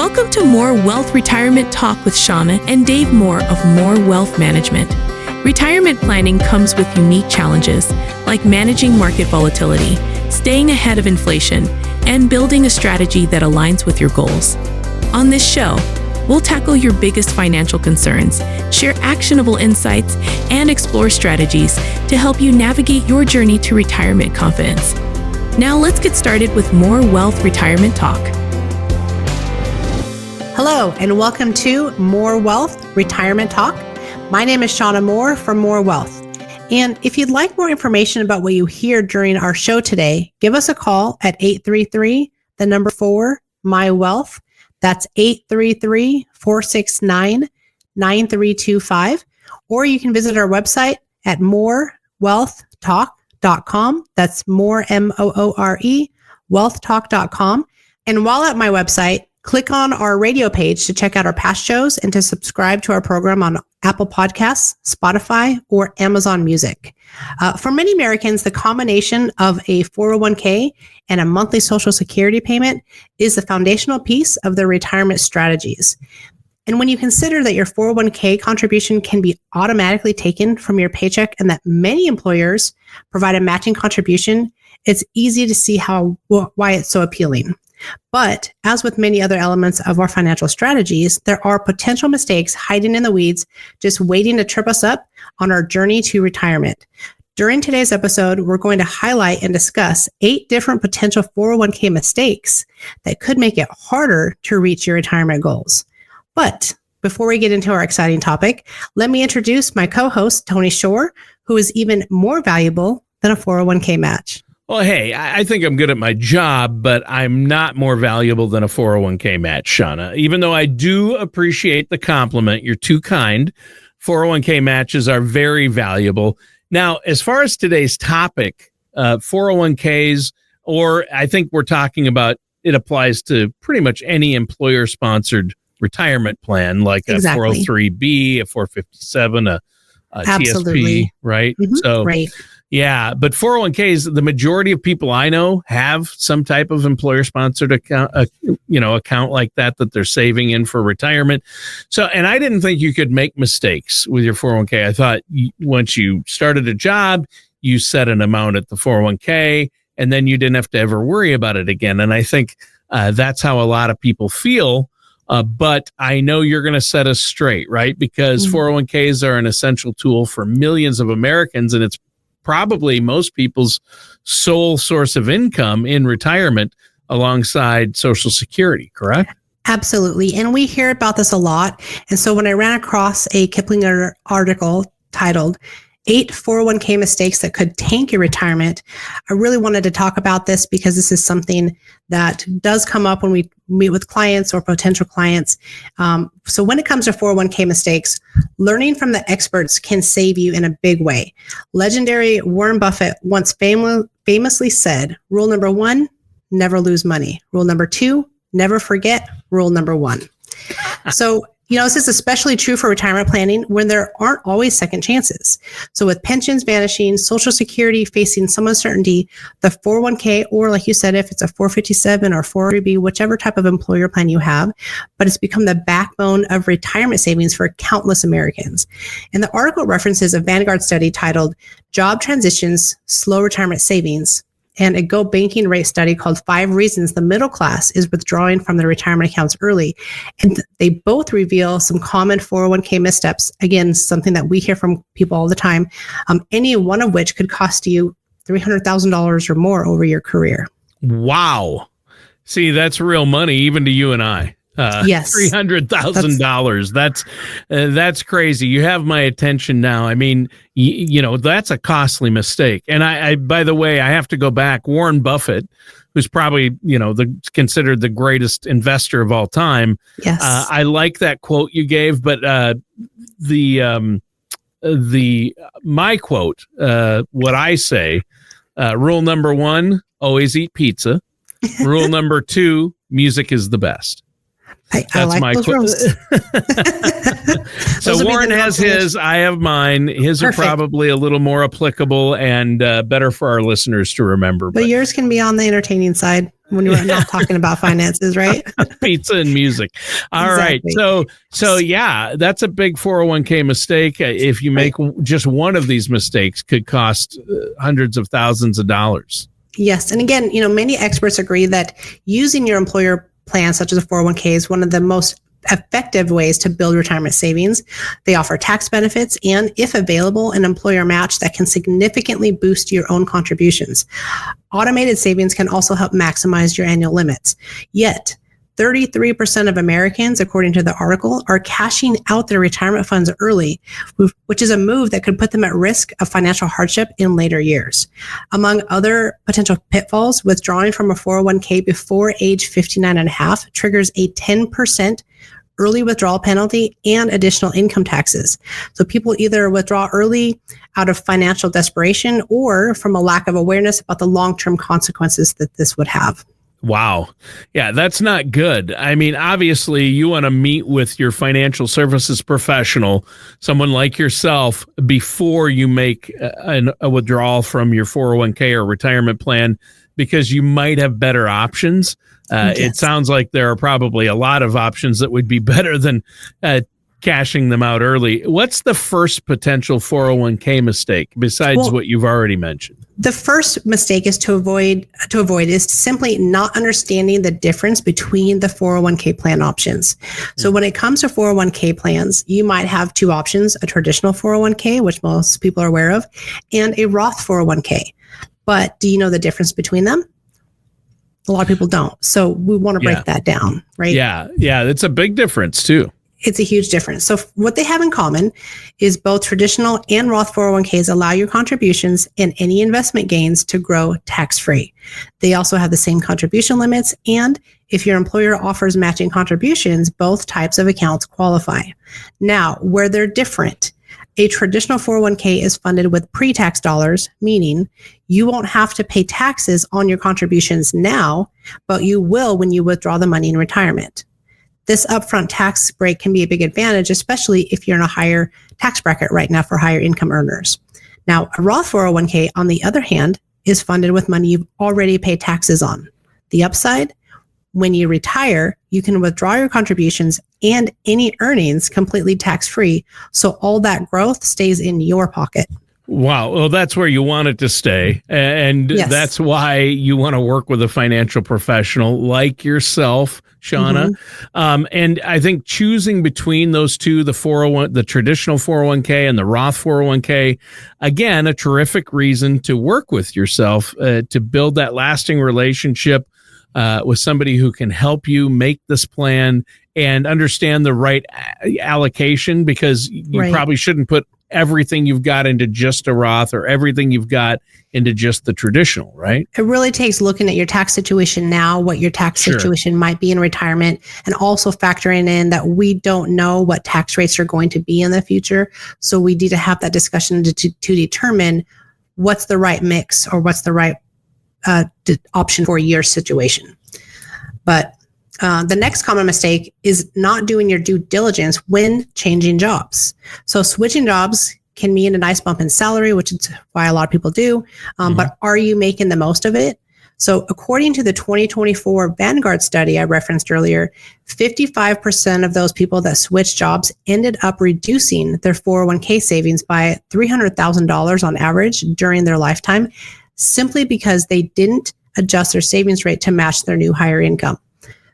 Welcome to More Wealth Retirement Talk with Shawna and Dave Moore of More Wealth Management. Retirement planning comes with unique challenges like managing market volatility, staying ahead of inflation, and building a strategy that aligns with your goals. On this show, we'll tackle your biggest financial concerns, share actionable insights, and explore strategies to help you navigate your journey to retirement confidence. Now let's get started with More Wealth Retirement Talk. Hello, and welcome to More Wealth Retirement Talk. My name is Shawna Moore from More Wealth. And if you'd like more information about what you hear during our show today, give us a call at 833-4-MY-WEALTH. That's 833-469-9325. Or you can visit our website at morewealthtalk.com. That's more, M-O-O-R-E, wealthtalk.com. And while at my website, click on our radio page to check out our past shows and to subscribe to our program on Apple Podcasts, Spotify, or Amazon Music. For many Americans, the combination of a 401k and a monthly Social Security payment is the foundational piece of their retirement strategies. And when you consider that your 401k contribution can be automatically taken from your paycheck and that many employers provide a matching contribution, it's easy to see why it's so appealing. But as with many other elements of our financial strategies, there are potential mistakes hiding in the weeds, just waiting to trip us up on our journey to retirement. During today's episode, we're going to highlight and discuss 8 different potential 401k mistakes that could make it harder to reach your retirement goals. But before we get into our exciting topic, let me introduce my co-host, Tony Shore, who is even more valuable than a 401k match. Well, hey, I think I'm good at my job, but I'm not more valuable than a 401k match, Shawna. Even though I do appreciate the compliment, you're too kind. 401k matches are very valuable. Now, as far as today's topic, 401ks, or I think we're talking about, it applies to pretty much any employer-sponsored retirement plan, like Exactly. A 403B, a 457, a Absolutely. TSP, right? Mm-hmm. So, right. Yeah, but 401ks, the majority of people I know have some type of employer-sponsored account, account like that they're saving in for retirement. So, and I didn't think you could make mistakes with your 401k. I thought once you started a job, you set an amount at the 401k, and then you didn't have to ever worry about it again. And I think that's how a lot of people feel. But I know you're going to set us straight, right? Because 401ks are an essential tool for millions of Americans, and it's probably most people's sole source of income in retirement alongside Social Security, correct? Absolutely. And we hear about this a lot. And so when I ran across a Kiplinger article titled 8 401k mistakes that could tank your retirement, I really wanted to talk about this because this is something that does come up when we meet with clients or potential clients. So when it comes to 401k mistakes, learning from the experts can save you in a big way. Legendary Warren Buffett once famously said, rule number 1, never lose money. Rule number 2, never forget. Rule number 1. So, this is especially true for retirement planning when there aren't always second chances. So with pensions vanishing, Social Security facing some uncertainty, the 401k, or like you said, if it's a 457 or 403B, whichever type of employer plan you have, but it's become the backbone of retirement savings for countless Americans. And the article references a Vanguard study titled Job Transitions, Slow Retirement Savings, and a Go Banking Rate study called 5 Reasons the Middle Class is Withdrawing from their Retirement Accounts Early. And they both reveal some common 401k missteps. Again, something that we hear from people all the time, any one of which could cost you $300,000 or more over your career. Wow. See, that's real money, even to you and I. Yes. $300,000. That's crazy. You have my attention now. I mean, that's a costly mistake. And I, by the way, I have to go back. Warren Buffett, who's probably, considered the greatest investor of all time. Yes. I like that quote you gave, but my quote, what I say, rule number 1, always eat pizza. Rule number 2, music is the best. I like my those rules. So Warren has his, I have mine. His Perfect. Are probably a little more applicable and better for our listeners to remember. But yours can be on the entertaining side. when you're not talking about finances, right? Pizza and music. All Exactly. right. So yeah, that's a big 401k mistake. If you make just one of these mistakes, could cost hundreds of thousands of dollars. Yes. And again, many experts agree that using your employer plan, such as a 401k, is one of the most effective ways to build retirement savings. They offer tax benefits and, if available, an employer match that can significantly boost your own contributions. Automated savings can also help maximize your annual limits. Yet, 33% of Americans, according to the article, are cashing out their retirement funds early, which is a move that could put them at risk of financial hardship in later years. Among other potential pitfalls, withdrawing from a 401k before age 59 and a half triggers a 10% early withdrawal penalty and additional income taxes. So people either withdraw early out of financial desperation or from a lack of awareness about the long-term consequences that this would have. Wow. Yeah, that's not good. I mean, obviously, you want to meet with your financial services professional, someone like yourself, before you make a withdrawal from your 401k or retirement plan, because you might have better options. Yes. It sounds like there are probably a lot of options that would be better than cashing them out early. What's the first potential 401k mistake besides what you've already mentioned? The first mistake is to avoid is simply not understanding the difference between the 401k plan options. So when it comes to 401k plans, you might have two options: a traditional 401k, which most people are aware of, and a Roth 401k. But do you know the difference between them? A lot of people don't. So we want to break that down, right? Yeah, it's a big difference too. It's a huge difference. So what they have in common is both traditional and Roth 401ks allow your contributions and any investment gains to grow tax-free. They also have the same contribution limits, and if your employer offers matching contributions, both types of accounts qualify. Now, where they're different, a traditional 401k is funded with pre-tax dollars, meaning you won't have to pay taxes on your contributions now, but you will when you withdraw the money in retirement. This upfront tax break can be a big advantage, especially if you're in a higher tax bracket right now for higher income earners. Now, a Roth 401k, on the other hand, is funded with money you've already paid taxes on. The upside, when you retire, you can withdraw your contributions and any earnings completely tax-free, so all that growth stays in your pocket. Wow. Well, that's where you want it to stay. And that's why you want to work with a financial professional like yourself, Shawna. And I think choosing between those two, the traditional 401k and the Roth 401k, again, a terrific reason to work with yourself, to build that lasting relationship with somebody who can help you make this plan and understand the right allocation, because you probably shouldn't put everything you've got into just a Roth or everything you've got into just the traditional, right? It really takes looking at your tax situation now, what your tax situation might be in retirement, and also factoring in that we don't know what tax rates are going to be in the future. So we need to have that discussion to determine what's the right mix or what's the right option for your situation. But the next common mistake is not doing your due diligence when changing jobs. So switching jobs can mean a nice bump in salary, which is why a lot of people do. But are you making the most of it? So according to the 2024 Vanguard study I referenced earlier, 55% of those people that switched jobs ended up reducing their 401k savings by $300,000 on average during their lifetime, simply because they didn't adjust their savings rate to match their new higher income.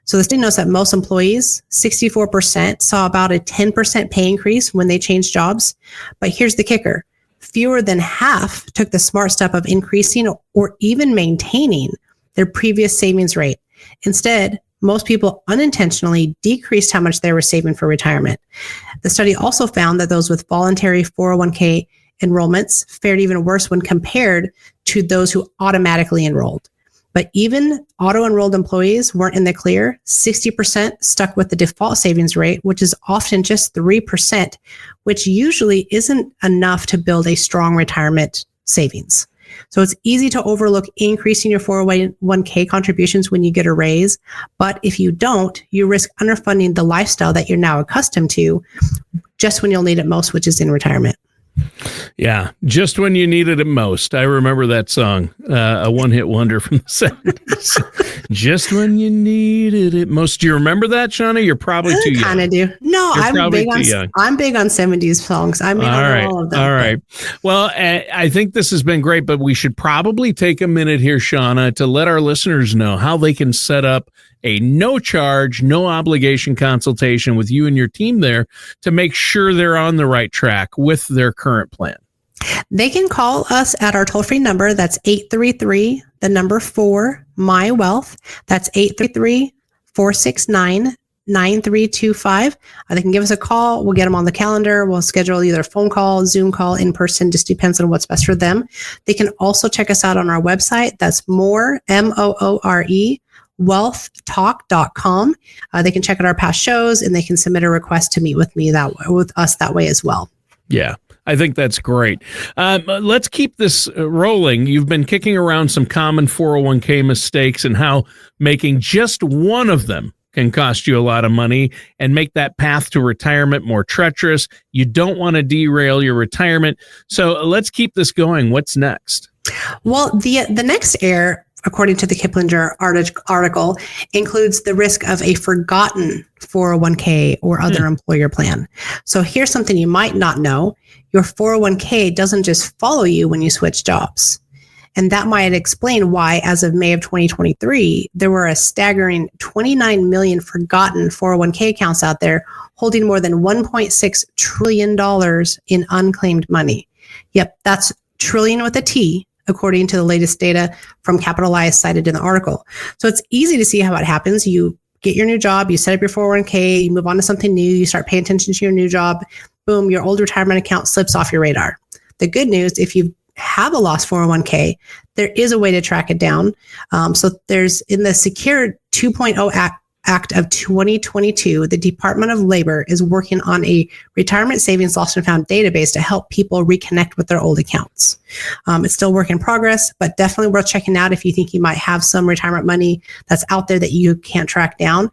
So the study notes that most employees, 64%, saw about a 10% pay increase when they changed jobs. But here's the kicker. Fewer than half took the smart step of increasing or even maintaining their previous savings rate. Instead, most people unintentionally decreased how much they were saving for retirement. The study also found that those with voluntary 401k enrollments fared even worse when compared to those who automatically enrolled. But even auto-enrolled employees weren't in the clear. 60% stuck with the default savings rate, which is often just 3%, which usually isn't enough to build a strong retirement savings. So it's easy to overlook increasing your 401k contributions when you get a raise. But if you don't, you risk underfunding the lifestyle that you're now accustomed to just when you'll need it most, which is in retirement. Yeah, just when you needed it most. I remember that song, a one-hit wonder from the 70s. Just when you needed it most. Do you remember that, Shawna? You're probably too young. Kind of do. No, I'm big on 70s songs. I mean, all of them. All right. Well, I think this has been great, but we should probably take a minute here, Shawna, to let our listeners know how they can set up a no charge, no obligation consultation with you and your team there to make sure they're on the right track with their current plan. They can call us at our toll-free number. That's 833, the number 4, My Wealth. That's 833-469-9325. They can give us a call. We'll get them on the calendar. We'll schedule either a phone call, Zoom call, in person. Just depends on what's best for them. They can also check us out on our website. That's Moore, Moore, wealthtalk.com. They can check out our past shows, and they can submit a request to meet with us that way as well. Yeah, I think that's great. Let's keep this rolling. You've been kicking around some common 401k mistakes and how making just one of them can cost you a lot of money and make that path to retirement more treacherous. You don't want to derail your retirement. So let's keep this going. What's next? Well, the next error, according to the Kiplinger article, includes the risk of a forgotten 401k or other employer plan. So here's something you might not know. Your 401k doesn't just follow you when you switch jobs. And that might explain why, as of May of 2023, there were a staggering 29 million forgotten 401k accounts out there holding more than $1.6 trillion in unclaimed money. Yep, that's trillion with a T, according to the latest data from Capitalize cited in the article. So it's easy to see how it happens. You get your new job, you set up your 401k, you move on to something new, you start paying attention to your new job, boom, your old retirement account slips off your radar. The good news, if you have a lost 401k, there is a way to track it down. So there's in the Secure 2.0 Act of 2022, the Department of Labor is working on a retirement savings lost and found database to help people reconnect with their old accounts. It's still work in progress, but definitely worth checking out if you think you might have some retirement money that's out there that you can't track down.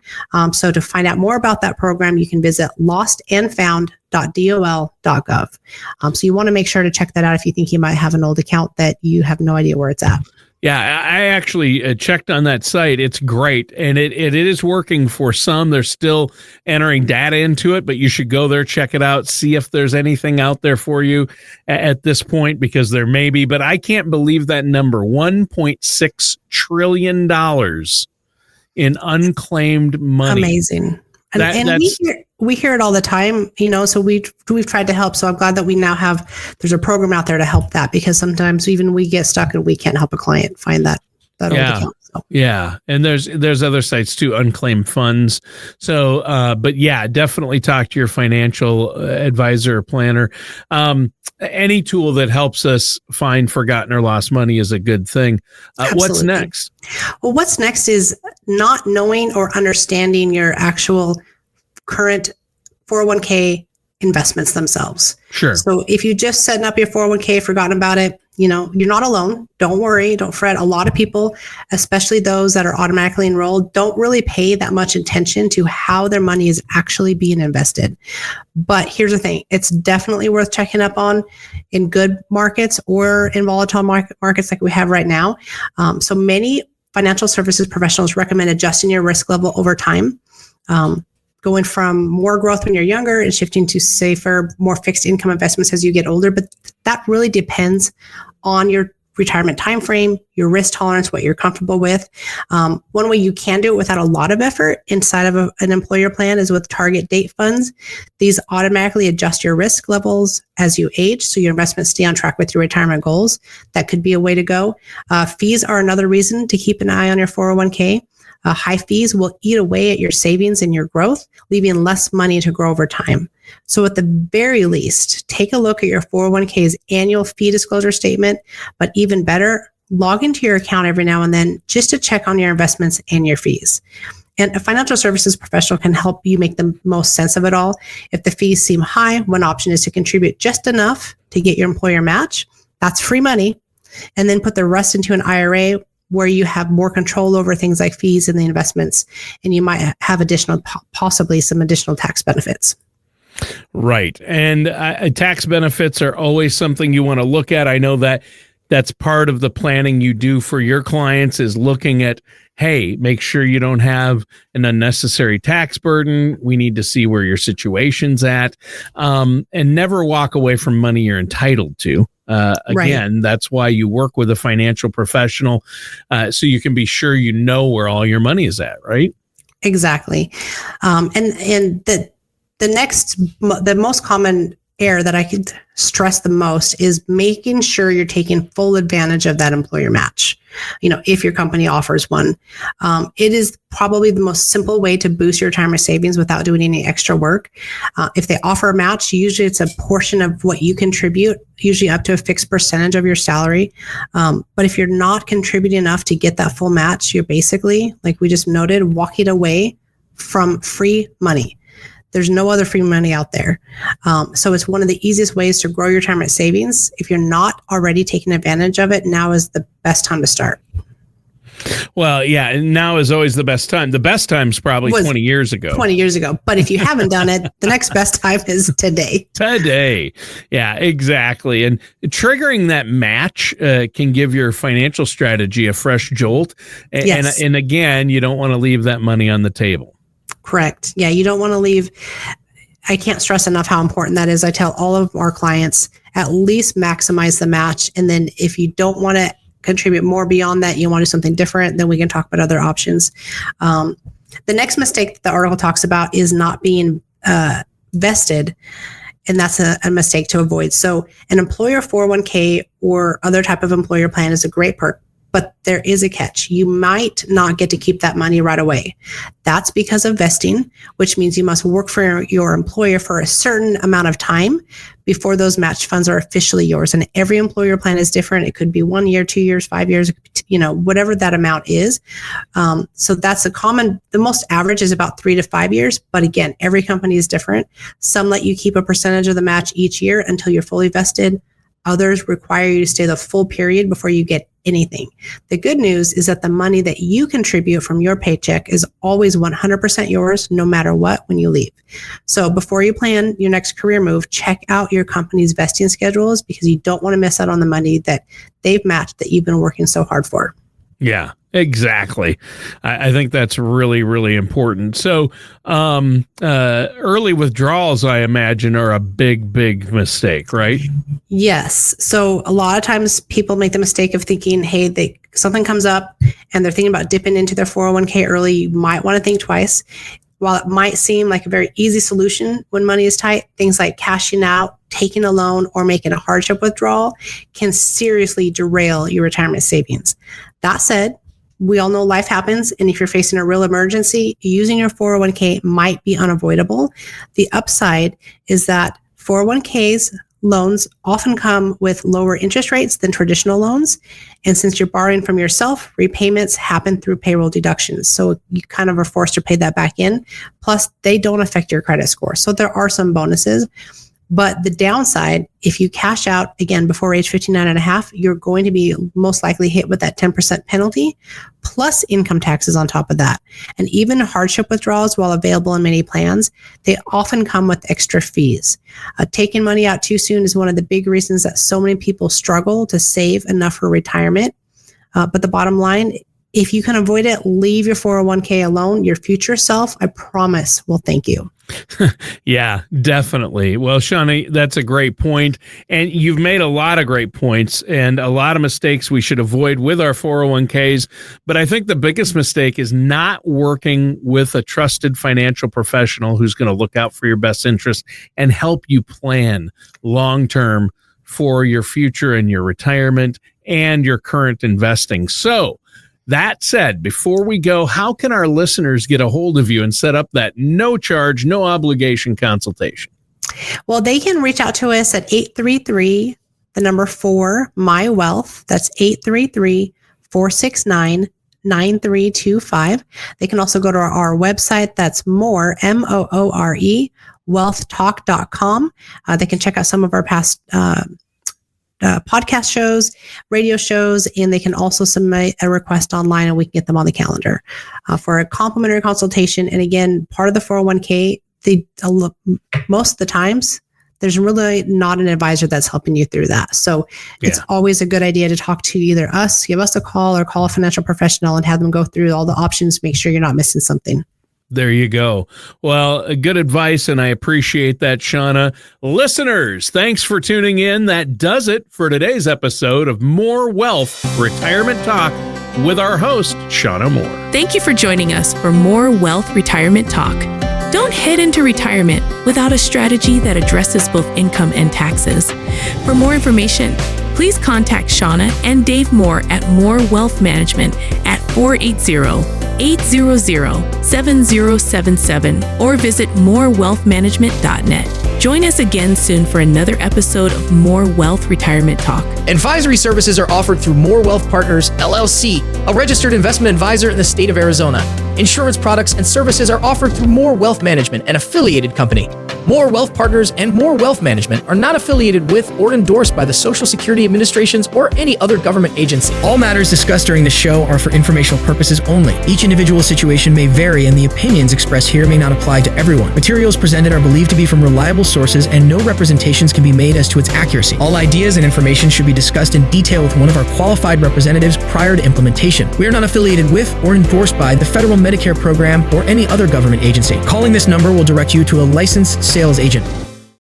So to find out more about that program, you can visit lostandfound.dol.gov. So you want to make sure to check that out if you think you might have an old account that you have no idea where it's at. Yeah, I actually checked on that site. It's great. And it is working for some. They're still entering data into it, but you should go there, check it out, see if there's anything out there for you at this point, because there may be. But I can't believe that number, $1.6 trillion in unclaimed money. Amazing. And we hear it all the time, so we've tried to help. So I'm glad that we now there's a program out there to help that, because sometimes even we get stuck and we can't help a client find that old account. So. Yeah. And there's other sites too, unclaimed funds. So, but yeah, definitely talk to your financial advisor or planner. Any tool that helps us find forgotten or lost money is a good thing. What's next? Well, what's next is not knowing or understanding your actual current 401k investments themselves. Sure. So if you just setting up your 401k, forgotten about it, you're not alone. Don't worry. Don't fret. A lot of people, especially those that are automatically enrolled, don't really pay that much attention to how their money is actually being invested. But here's the thing. It's definitely worth checking up on in good markets or in volatile markets like we have right now. So many financial services professionals recommend adjusting your risk level over time. Going from more growth when you're younger and shifting to safer, more fixed income investments as you get older. But that really depends on your retirement timeframe, your risk tolerance, what you're comfortable with. One way you can do it without a lot of effort inside of an employer plan is with target date funds. These automatically adjust your risk levels as you age, so your investments stay on track with your retirement goals. That could be a way to go. Fees are another reason to keep an eye on your 401k. High fees will eat away at your savings and your growth, leaving less money to grow over time. So at the very least, take a look at your 401k's annual fee disclosure statement, but even better, log into your account every now and then just to check on your investments and your fees. And a financial services professional can help you make the most sense of it all. If the fees seem high, one option is to contribute just enough to get your employer match. That's free money. And then put the rest into an IRA where you have more control over things like fees and the investments, and you might have possibly some additional tax benefits. Right. And tax benefits are always something you want to look at. I know that that's part of the planning you do for your clients is looking at, hey, make sure you don't have an unnecessary tax burden. We need to see where your situation's at, and never walk away from money you're entitled to. Again, that's why you work with a financial professional, so you can be sure you know where all your money is at, right? Exactly. And the most common error that I could stress the most is making sure you're taking full advantage of that employer match. If your company offers one, it is probably the most simple way to boost your retirement savings without doing any extra work. If they offer a match, usually it's a portion of what you contribute, usually up to a fixed percentage of your salary. But if you're not contributing enough to get that full match, you're basically, like we just noted, walking away from free money. There's no other free money out there. So it's one of the easiest ways to grow your retirement savings. If you're not already taking advantage of it, now is the best time to start. Well, yeah, now is always the best time. The best time's probably 20 years ago. 20 years ago. But if you haven't done it, the next best time is today. Today. Yeah, exactly. And triggering that match can give your financial strategy a fresh jolt. Yes. And again, you don't want to leave that money on the table. Correct. Yeah, you don't want to leave. I can't stress enough how important that is. I tell all of our clients, at least maximize the match. And then if you don't want to contribute more beyond that, you want to do something different, then we can talk about other options. The next mistake that the article talks about is not being vested. And that's a mistake to avoid. So an employer 401k or other type of employer plan is a great perk. But there is a catch. You might not get to keep that money right away. That's because of vesting, which means you must work for your employer for a certain amount of time before those match funds are officially yours. And every employer plan is different. It could be 1 year, 2 years, 5 years, whatever that amount is. So that's the most average is about 3 to 5 years. But again, every company is different. Some let you keep a percentage of the match each year until you're fully vested. Others require you to stay the full period before you get anything. The good news is that the money that you contribute from your paycheck is always 100% yours, no matter what, when you leave. So before you plan your next career move, check out your company's vesting schedules because you don't want to miss out on the money that they've matched that you've been working so hard for. Yeah, exactly. I think that's really, really important. So early withdrawals, I imagine, are a big, big mistake, right? Yes. So a lot of times people make the mistake of thinking, hey, something comes up and they're thinking about dipping into their 401k early. You might want to think twice. While it might seem like a very easy solution when money is tight, things like cashing out, taking a loan, or making a hardship withdrawal can seriously derail your retirement savings. That said, we all know life happens, and if you're facing a real emergency, using your 401k might be unavoidable. The upside is that 401ks loans often come with lower interest rates than traditional loans. And since you're borrowing from yourself, repayments happen through payroll deductions. So you kind of are forced to pay that back in. Plus, they don't affect your credit score. So there are some bonuses. But the downside, if you cash out, again, before age 59 and a half, you're going to be most likely hit with that 10% penalty, plus income taxes on top of that. And even hardship withdrawals, while available in many plans, they often come with extra fees. Taking money out too soon is one of the big reasons that so many people struggle to save enough for retirement. But the bottom line, if you can avoid it, leave your 401k alone. Your future self, I promise, will thank you. Yeah, definitely. Well, Shawna, that's a great point. And you've made a lot of great points and a lot of mistakes we should avoid with our 401ks. But I think the biggest mistake is not working with a trusted financial professional who's going to look out for your best interest and help you plan long-term for your future and your retirement and your current investing. So, that said, before we go, how can our listeners get a hold of you and set up that no charge, no obligation consultation? Well, they can reach out to us at 833-4-MY-WEALTH. That's 833-469-9325. They can also go to our website. That's more, MOORE, wealthtalk.com. They can check out some of our past podcast shows, radio shows, and they can also submit a request online and we can get them on the calendar for a complimentary consultation. And again, part of the 401k most of the times, there's really not an advisor that's helping you through that. So it's always a good idea to talk to either us, give us a call, or call a financial professional and have them go through all the options, make sure you're not missing something. There you go. Well, good advice, and I appreciate that, Shawna. Listeners, thanks for tuning in. That does it for today's episode of More Wealth Retirement Talk with our host, Shawna Moore. Thank you for joining us for More Wealth Retirement Talk. Don't head into retirement without a strategy that addresses both income and taxes. For more information, please contact Shawna and Dave Moore at More Wealth Management at 480-800-7077 or visit morewealthmanagement.net. Join us again soon for another episode of More Wealth Retirement Talk. Advisory services are offered through More Wealth Partners, LLC, a registered investment advisor in the state of Arizona. Insurance products and services are offered through More Wealth Management, an affiliated company. More Wealth Partners and More Wealth Management are not affiliated with or endorsed by the Social Security Administrations or any other government agency. All matters discussed during the show are for informational purposes only. Each individual situation may vary, and the opinions expressed here may not apply to everyone. Materials presented are believed to be from reliable sources, and no representations can be made as to its accuracy. All ideas and information should be discussed in detail with one of our qualified representatives prior to implementation. We are not affiliated with or endorsed by the Federal Medicare Program or any other government agency. Calling this number will direct you to a licensed sales agent.